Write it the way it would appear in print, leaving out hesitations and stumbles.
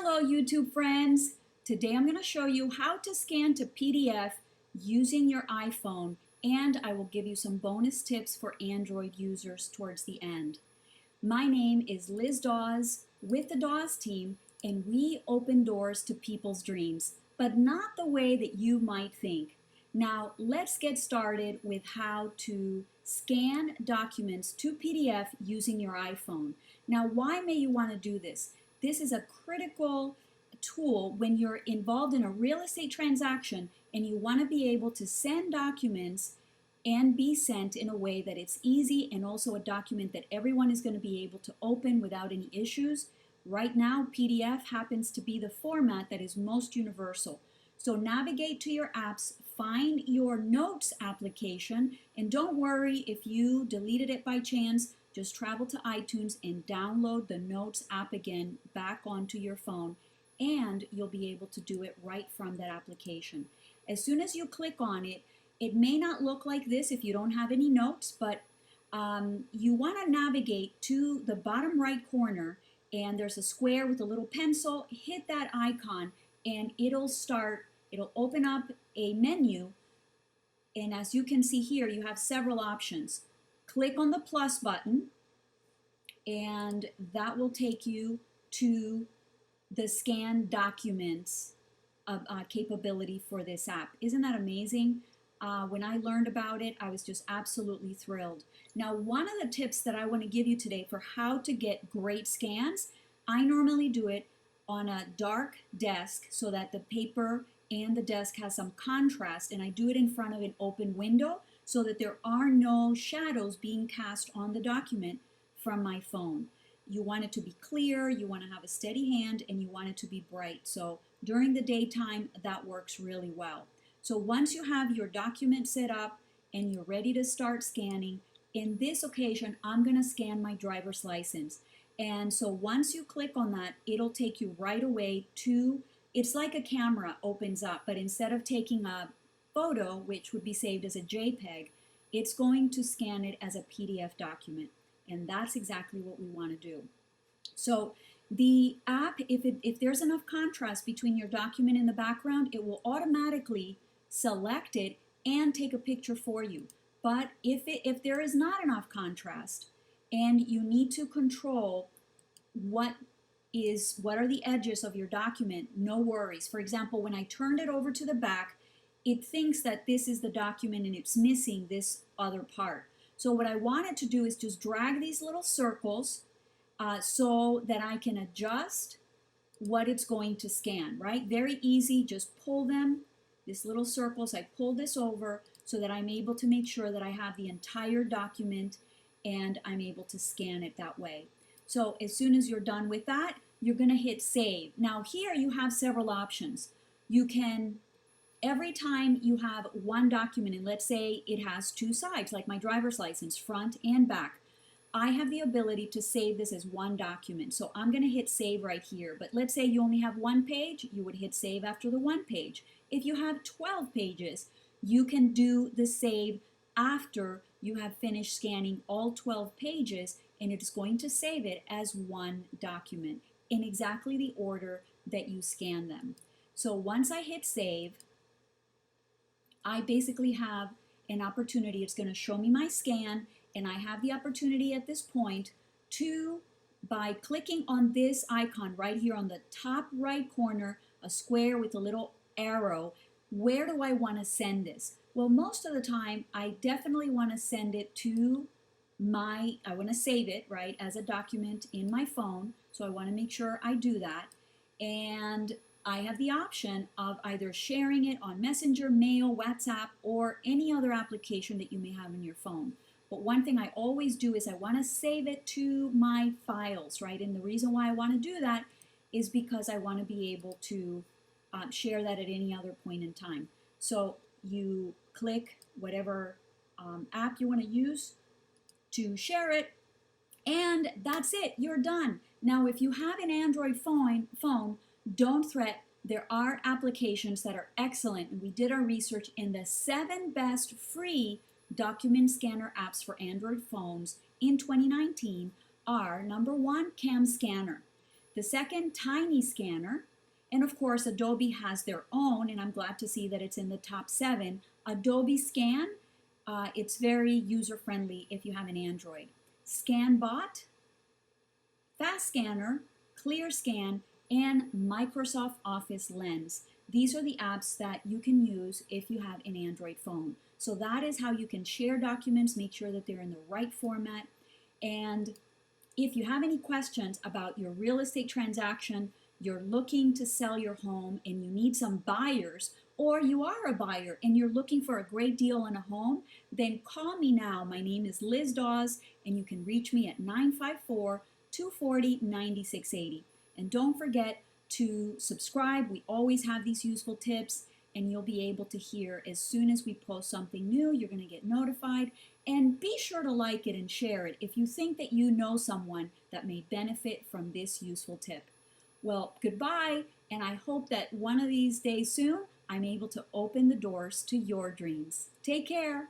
Hello YouTube friends! Today I'm going to show you how to scan to PDF using your iPhone, and I will give you some bonus tips for Android users towards the end. My name is Liz Dawes with the Dawes team, and we open doors to people's dreams, but not the way that you might think. Now let's get started with how to scan documents to PDF using your iPhone. Now why may you want to do this? This is a critical tool when you're involved in a real estate transaction and you want to be able to send documents and be sent in a way that it's easy and also a document that everyone is going to be able to open without any issues. Right now, PDF happens to be the format that is most universal. So navigate to your apps, find your Notes application, and don't worry if you deleted it by chance. Just travel to iTunes and download the Notes app again back onto your phone, and you'll be able to do it right from that application. As soon as you click on it, it may not look like this if you don't have any notes, but you want to navigate to the bottom right corner, and there's a square with a little pencil. Hit that icon, and it'll open up a menu, and as you can see here, you have several options. Click on the plus button, and that will take you to the scan documents capability for this app. Isn't that amazing? When I learned about it, I was just absolutely thrilled. Now, one of the tips that I want to give you today for how to get great scans, I normally do it on a dark desk so that the paper and the desk has some contrast, and I do it in front of an open window so that there are no shadows being cast on the document from my phone. You want it to be clear, you want to have a steady hand, and you want it to be bright. So during the daytime, that works really well. So once you have your document set up and you're ready to start scanning, in this occasion, I'm going to scan my driver's license. And so once you click on that, it'll take you right away to, it's like a camera opens up, but instead of taking a photo, which would be saved as a JPEG, it's going to scan it as a PDF document. And that's exactly what we want to do. So the app, if there's enough contrast between your document and the background, it will automatically select it and take a picture for you. But if there is not enough contrast and you need to control what are the edges of your document, no worries. For example, when I turned it over to the back, it thinks that this is the document and it's missing this other part. So what I wanted to do is just drag these little circles so that I can adjust what it's going to scan, right? Very easy, just pull them, these little circles, I pull this over so that I'm able to make sure that I have the entire document and I'm able to scan it that way. So as soon as you're done with that, you're gonna hit save. Now here you have several options. You can, every time you have one document, and let's say it has two sides, like my driver's license, front and back, I have the ability to save this as one document. So I'm going to hit save right here. But let's say you only have one page, you would hit save after the one page. If you have 12 pages, you can do the save after you have finished scanning all 12 pages, and it's going to save it as one document in exactly the order that you scan them. So once I hit save, I basically have an opportunity. It's going to show me my scan, and I have the opportunity at this point to, by clicking on this icon right here on the top right corner, a square with a little arrow, where do I want to send this? Well, most of the time, I definitely want to send it to I want to save it, right, as a document in my phone. So I want to make sure I do that. And I have the option of either sharing it on Messenger, Mail, WhatsApp, or any other application that you may have in your phone. But one thing I always do is I want to save it to my files, right? And the reason why I want to do that is because I want to be able to share that at any other point in time. So you click whatever app you want to use to share it, and that's it, you're done. Now, if you have an Android phone, don't fret. There are applications that are excellent, and we did our research, in the 7 best free document scanner apps for Android phones in 2019 are: number 1, Cam Scanner. The second, tiny scanner. And of course, Adobe has their own, and I'm glad to see that it's in the top 7. Adobe Scan, it's very user-friendly if you have an Android. ScanBot, Fast Scanner, Clear Scan, and Microsoft Office Lens. These are the apps that you can use if you have an Android phone. So that is how you can share documents, make sure that they're in the right format. And if you have any questions about your real estate transaction, you're looking to sell your home and you need some buyers, or you are a buyer and you're looking for a great deal on a home, then call me now. My name is Liz Dawes, and you can reach me at 954-240-9680. And don't forget to subscribe. We always have these useful tips, and you'll be able to hear as soon as we post something new. You're going to get notified. And be sure to like it and share it if you think that you know someone that may benefit from this useful tip. Well, goodbye, and I hope that one of these days soon I'm able to open the doors to your dreams. Take care.